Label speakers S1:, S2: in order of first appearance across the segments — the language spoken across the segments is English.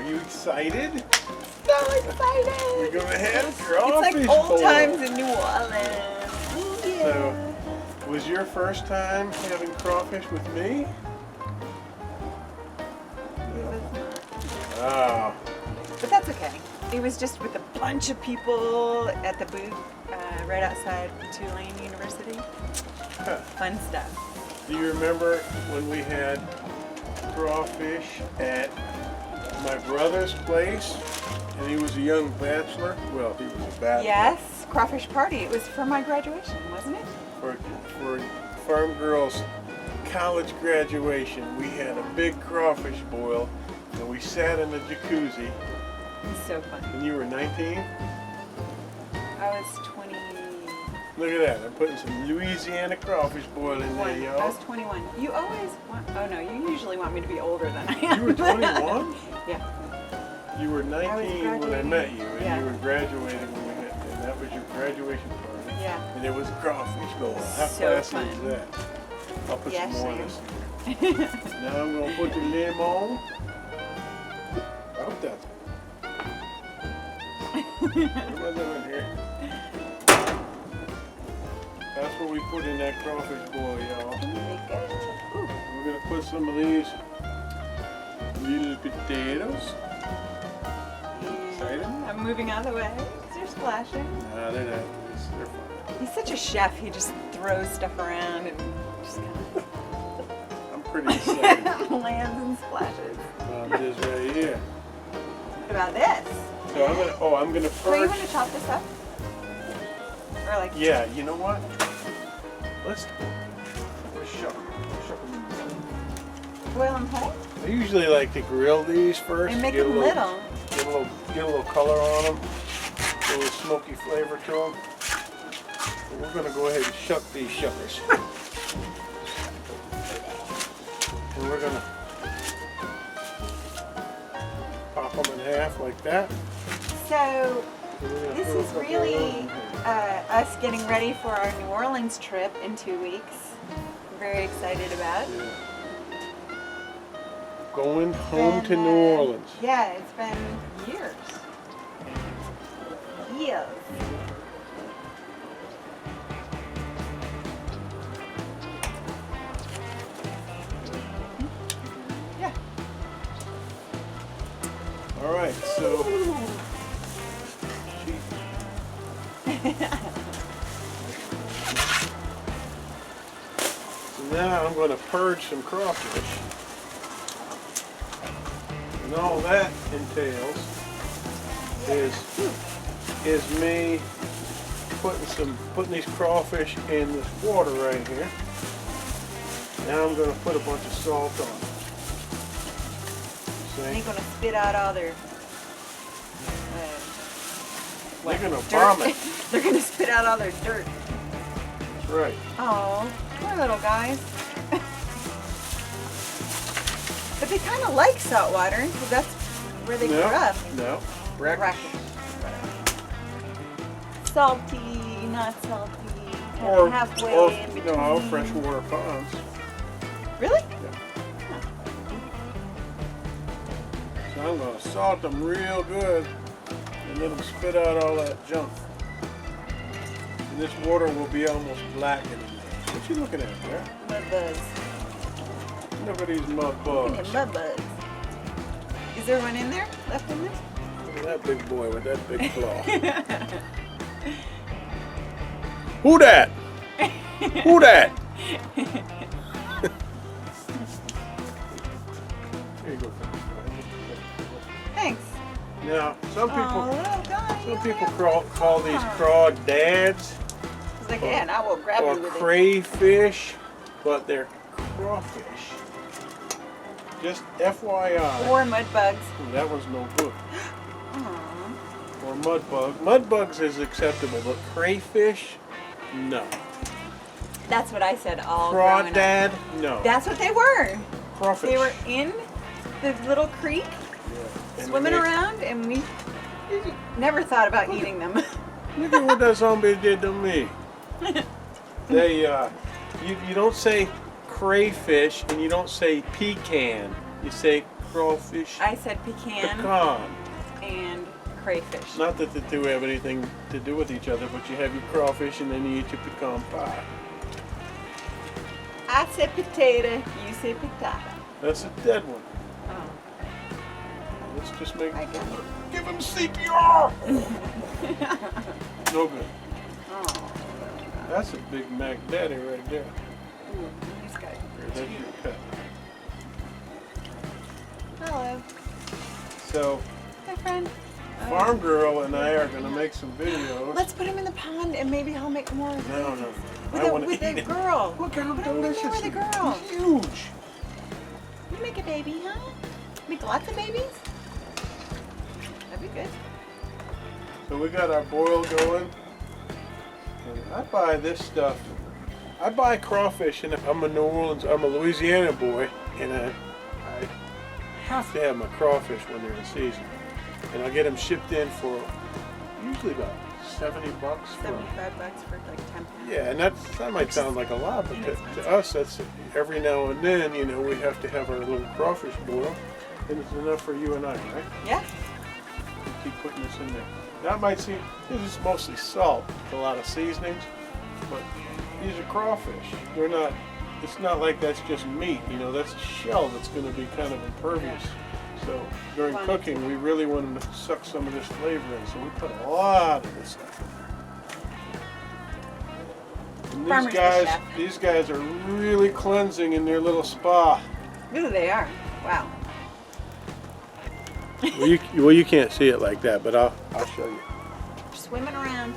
S1: you excited?
S2: So excited!
S1: We're gonna have crawfish
S2: It's like old
S1: boil.
S2: times in New Orleans. Yeah.
S1: So, was your first time having crawfish with me? Oh.
S2: But that's okay. It was just with a bunch of people at the booth right outside Tulane University.
S1: Huh.
S2: Fun stuff.
S1: Do you remember when we had crawfish at my brother's place? And he was a young bachelor. Well, he was a bachelor.
S2: Yes, crawfish party. It was for my graduation, wasn't it?
S1: For Farm Girls' college graduation, we had a big crawfish boil, and we sat in the jacuzzi.
S2: It was so fun.
S1: And you were 19?
S2: I was 20.
S1: Look at that. I'm putting some Louisiana crawfish boil in there,
S2: I
S1: y'all.
S2: was 21. You always want, oh no, you usually want me to be older than I am.
S1: You were 21?
S2: Yeah.
S1: You were 19 when I met you, and
S2: Yeah.
S1: you were graduating when we met, and that was your graduation party.
S2: Yeah.
S1: And there was a crawfish boil. How
S2: So
S1: classy
S2: fun.
S1: is that? I'll put
S2: Yeah,
S1: some more in
S2: same.
S1: this. Now I'm going to put the lemon. About that. What am I doing here? That's what we put in that crawfish boil, y'all.
S2: Very good. Ooh.
S1: We're going to put some of these little potatoes. Excited?
S2: I'm moving out of the way. They're splashing.
S1: Nah, they're not. They're fine.
S2: He's such a chef. He just throws stuff around and just kind
S1: I'm pretty excited
S2: of lands and splashes.
S1: about this right here.
S2: What about this?
S1: So I'm gonna
S2: So you
S1: purge.
S2: want to chop this up? Or like?
S1: Yeah, you know what? Let's shuck.
S2: Boil them whole?
S1: I usually like to grill these first.
S2: And make
S1: get a
S2: them little.
S1: Get a little color on them. A little smoky flavor to them. But we're gonna go ahead and shuck these shuckers. And we're gonna pop them in half like that.
S2: So
S1: And we're gonna
S2: this
S1: throw a
S2: is
S1: couple of
S2: really
S1: those in here.
S2: us getting ready for our New Orleans trip in 2 weeks. I'm very excited about.
S1: Yeah. Going home to
S2: Been,
S1: New Orleans.
S2: Yeah, it's been years. Years. Yeah.
S1: All right, so now I'm going to purge some crawfish. And all that entails is me putting these crawfish in this water right here. Now I'm going to put a bunch of salt on it.
S2: They're
S1: See?
S2: gonna spit out all their.
S1: They're going to
S2: dirt.
S1: vomit.
S2: They're gonna spit out all their dirt.
S1: That's right.
S2: Oh, poor little guys. But they kind of like salt water because that's where they grew up.
S1: No. Brackish.
S2: Salty, not salty,
S1: Or
S2: halfway in between.
S1: no, freshwater ponds.
S2: Really?
S1: So I'm going to salt them real good and let them spit out all that junk. And this water will be almost blackened. What you looking at there?
S2: Mud bugs.
S1: Look at these mud
S2: Look
S1: bugs.
S2: at mud bugs. Is there one in there? Left in there?
S1: Look at that big boy with that big claw. Who that? Who that? Here you go.
S2: Thanks.
S1: Now, some
S2: Oh,
S1: people
S2: little guy.
S1: some people call these crawdads
S2: He's like, yeah, and I will grab
S1: or
S2: you with it.
S1: crayfish, but they're crawfish. Just FYI.
S2: Or mud bugs.
S1: Ooh, that one's no good.
S2: Aw.
S1: Or mudbug. Mudbugs is acceptable, but crayfish, no.
S2: That's what I said all growing up.
S1: Crawdad, no.
S2: That's what they were.
S1: Crawfish.
S2: They were in the little creek,
S1: Yeah. And
S2: swimming
S1: they-
S2: around, and we never thought about eating them.
S1: Look at what that zombie did to me. They, you don't say crayfish and you don't say pecan. You say crawfish.
S2: I said pecan
S1: Pecan.
S2: and crayfish.
S1: Not that the two have anything to do with each other, but you have your crawfish and then you eat your pecan pie.
S2: I said potato, you say potato.
S1: That's a dead one.
S2: Oh.
S1: Let's just make.
S2: I got it.
S1: Give him CPR. No good.
S2: Oh.
S1: That's a Big Mac Daddy right there.
S2: Ooh, he's got it.
S1: Here, that's your pet.
S2: Hello.
S1: So,
S2: Hi, friend.
S1: Farm Girl and I are gonna make some videos.
S2: Let's put him in the pond and maybe he'll make more.
S1: No.
S2: With,
S1: I want to
S2: with
S1: eat
S2: the
S1: it.
S2: girl.
S1: Look how
S2: Put him in
S1: delicious
S2: there with
S1: he
S2: the girl.
S1: is. He's huge.
S2: You make a baby, huh? Make lots of babies? That'd be good.
S1: So we got our boil going. And I buy this stuff. I buy crawfish, and I'm a New Orleans, I'm a Louisiana boy, and I have to have my crawfish when they're in season. And I get them shipped in for usually about $70 for
S2: 75 bucks for like 10 pounds.
S1: yeah, and that might sound like a lot, but to us, that's every now and then, you know, we have to have our little crawfish boil, and it's enough for you and I, right?
S2: Yeah.
S1: We keep putting this in there. That might seem, this is mostly salt, with a lot of seasonings, but these are crawfish. They're not, it's not like that's just meat, you know, that's a shell that's going to be kind of impervious. So during cooking, we really want them to suck some of this flavor in, so we put a lot of this stuff in. And these guys are really cleansing in their little spa.
S2: Ooh, they are. Wow.
S1: Well, you can't see it like that, but I'll show you.
S2: Swimming around.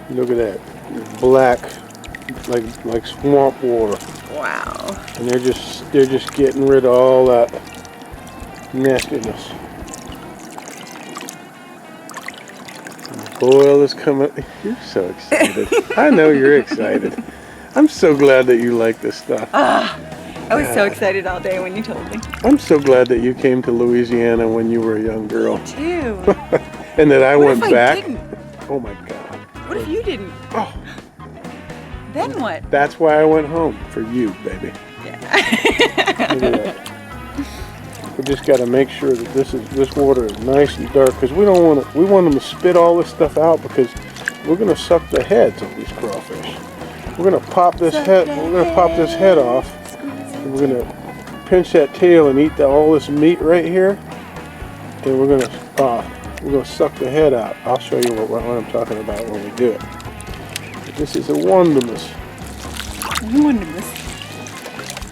S1: Look at that, black, like swamp water.
S2: Wow.
S1: And they're just getting rid of all that nastiness. And the boil is coming. You're so excited. I know you're excited. I'm so glad that you like this stuff.
S2: I was so excited all day when you told me.
S1: I'm so glad that you came to Louisiana when you were a young girl.
S2: Me too.
S1: And that I went
S2: if
S1: back.
S2: I didn't?
S1: Oh my God.
S2: What if you didn't?
S1: Oh,
S2: Then what?
S1: that's why I went home, for you, baby.
S2: Yeah.
S1: Look at that. We just got to make sure that this water is nice and dark, because we want them to spit all this stuff out, because we're going to suck the heads of these crawfish. We're going to pop this head. We're going to pop this head off, and we're going to pinch that tail and eat all this meat right here, and we're going to suck the head out. I'll show you what I'm talking about when we do it. This is a wonderment.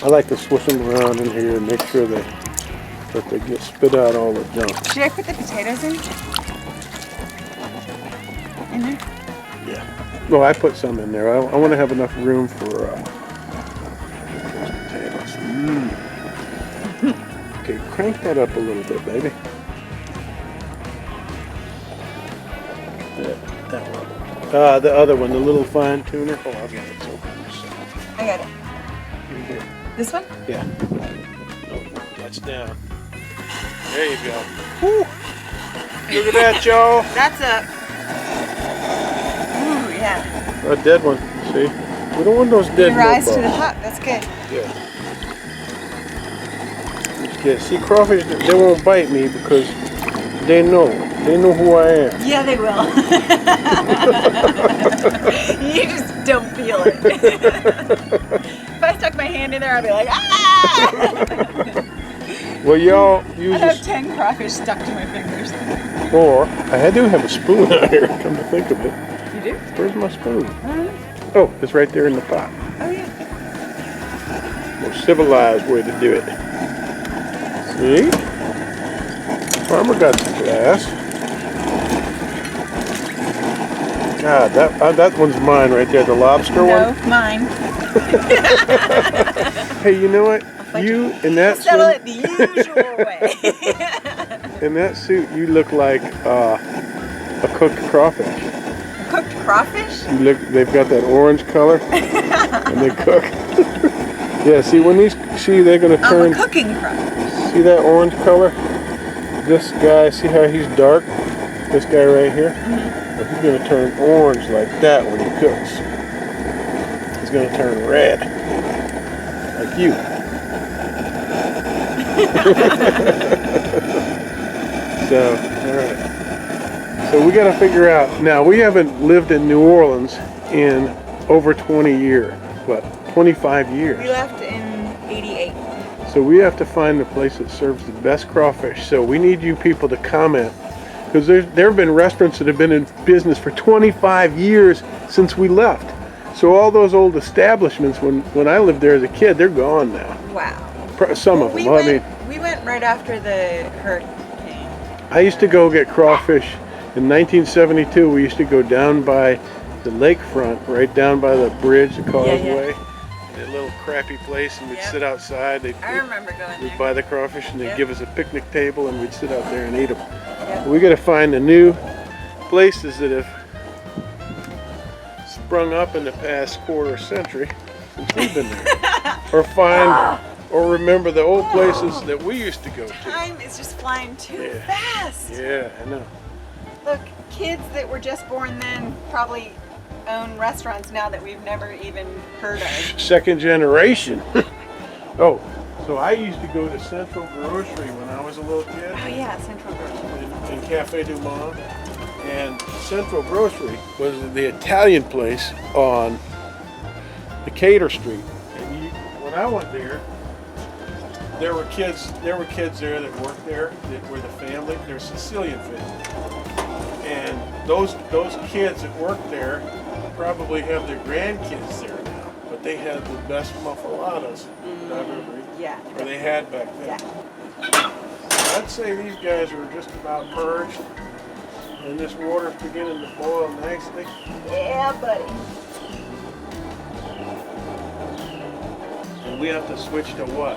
S1: I like to swish them around in here and make sure that they get spit out all the junk.
S2: Should I put the potatoes in? In there?
S1: Yeah. Well, I put some in there. I want to have enough room for potatoes. Okay, crank that up a little bit, baby. That one. The other one, the little fine tuner. Oh, I've got it.
S2: I got it.
S1: Here.
S2: This one?
S1: Yeah. No, that's down. There you go. Woo. Look at that, y'all.
S2: That's up. Ooh, yeah.
S1: A dead one. See? We don't want those dead
S2: Rise to the
S1: mudbugs.
S2: top. That's good.
S1: Yeah. See, crawfish, they won't bite me because they know who I am.
S2: Yeah, they will. You just don't feel it. If I stuck my hand in there, I'd be like, ah!
S1: Well, y'all use
S2: I have 10 crawfish stuck to my fingers.
S1: or I do have a spoon out here, come to think of it.
S2: You do?
S1: Where's my spoon? Oh, it's right there in the pot.
S2: Oh, yeah.
S1: More civilized way to do it. See? Farmer got some glass. God, that one's mine right there, the lobster one.
S2: No, mine.
S1: Hey, you know what? You in that
S2: Settle
S1: suit,
S2: it the usual way.
S1: in that suit, you look like a cooked crawfish.
S2: Cooked crawfish?
S1: You look. They've got that orange color, and they cook. Yeah. See, they're gonna turn.
S2: I'm a cooking crawfish.
S1: See that orange color? This guy, see how he's dark? This guy right here? Well, he's going to turn orange like that when he cooks. He's going to turn red. like you. So, all right. So we got to figure out. Now, we haven't lived in New Orleans in over 20 years. What, 25 years?
S2: We left in '88.
S1: So we have to find the place that serves the best crawfish. So we need you people to comment, because there have been restaurants that have been in business for 25 years since we left. So all those old establishments, when I lived there as a kid, they're gone now.
S2: Wow.
S1: Some of them.
S2: We went right after the hurricane.
S1: I used to go get crawfish in 1972. We used to go down by the lakefront, right down by the bridge, the causeway. That little crappy place, and we'd sit outside.
S2: I remember going there.
S1: We'd buy the crawfish, and they'd give us a picnic table, and we'd sit out there and eat them.
S2: Yep.
S1: We got to find the new places that have sprung up in the past quarter century since we've been there, or remember the old places that we used to go to.
S2: Time is just flying too fast.
S1: Yeah, I know.
S2: Look, kids that were just born then probably own restaurants now that we've never even heard of.
S1: Second generation. Oh, so I used to go to Central Grocery when I was a little kid.
S2: Oh yeah, Central Grocery.
S1: In Cafe Du Monde. And Central Grocery was the Italian place on Decatur Street. And when I went there, there were kids there that worked there that were the family. They're Sicilian family. And those kids that worked there probably have their grandkids there now. But they had the best muffaladas that I've ever eaten.
S2: Yeah.
S1: Or they had back then.
S2: Yeah.
S1: I'd say these guys are just about purged. And this water's beginning to boil nicely.
S2: Yeah, buddy.
S1: And we have to switch to what?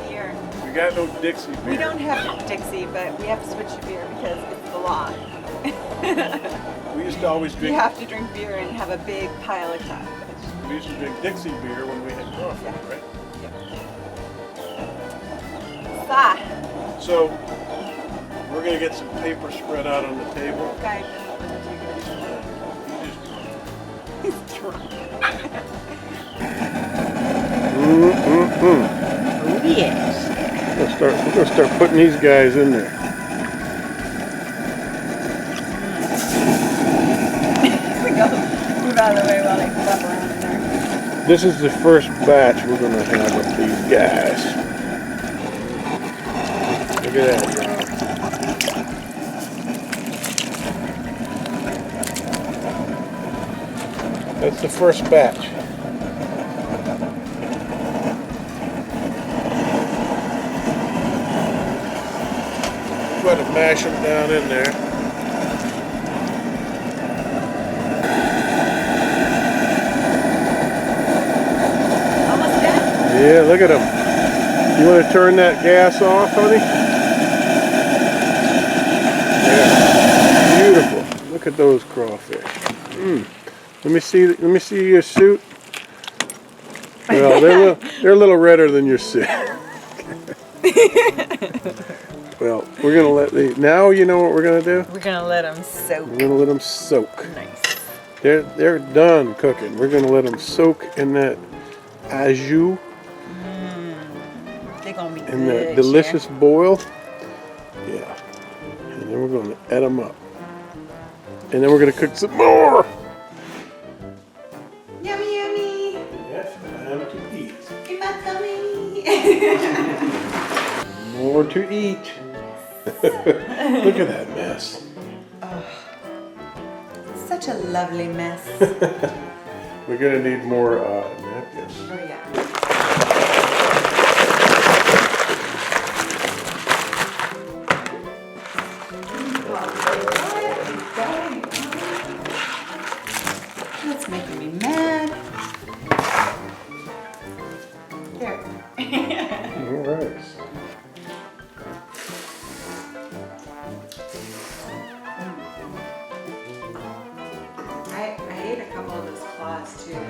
S2: Beer.
S1: We got no Dixie beer.
S2: We don't have Dixie, but we have to switch to beer because it's the law.
S1: We used to always
S2: You
S1: drink.
S2: have to drink beer and have a big pile of cottage.
S1: We used to drink Dixie beer when we had coffee, right?
S2: Ah.
S1: So we're gonna get some paper spread out on the table.
S2: Okay.
S1: You just
S2: He's drunk.
S1: Oh yes. We're gonna start putting these guys in there.
S2: We go move out of the way while they flop around in there.
S1: This is the first batch we're gonna have of these guys. Look at that, Rob. That's the first batch. Go ahead and mash them down in there.
S2: Almost done?
S1: Yeah, look at them. You want to turn that gas off, honey? Yeah. Beautiful. Look at those crawfish. Let me see your suit. Well, they're a little redder than your suit. Well, we're gonna let the. Now you know what we're gonna do.
S2: We're gonna let them soak.
S1: We're gonna let them soak.
S2: Nice.
S1: They're done cooking. We're gonna let them soak in that ajou.
S2: They're gonna be
S1: In
S2: good.
S1: that delicious boil. Yeah. And then we're gonna add them up. And then we're gonna cook some more.
S2: Yummy, yummy.
S1: Yes, time to eat.
S2: In my tummy.
S1: More to eat. Look at that mess.
S2: Such a lovely mess.
S1: We're gonna need more napkins.
S2: Oh yeah. That's making me mad. There.
S1: All right.
S2: I ate a couple of those claws too.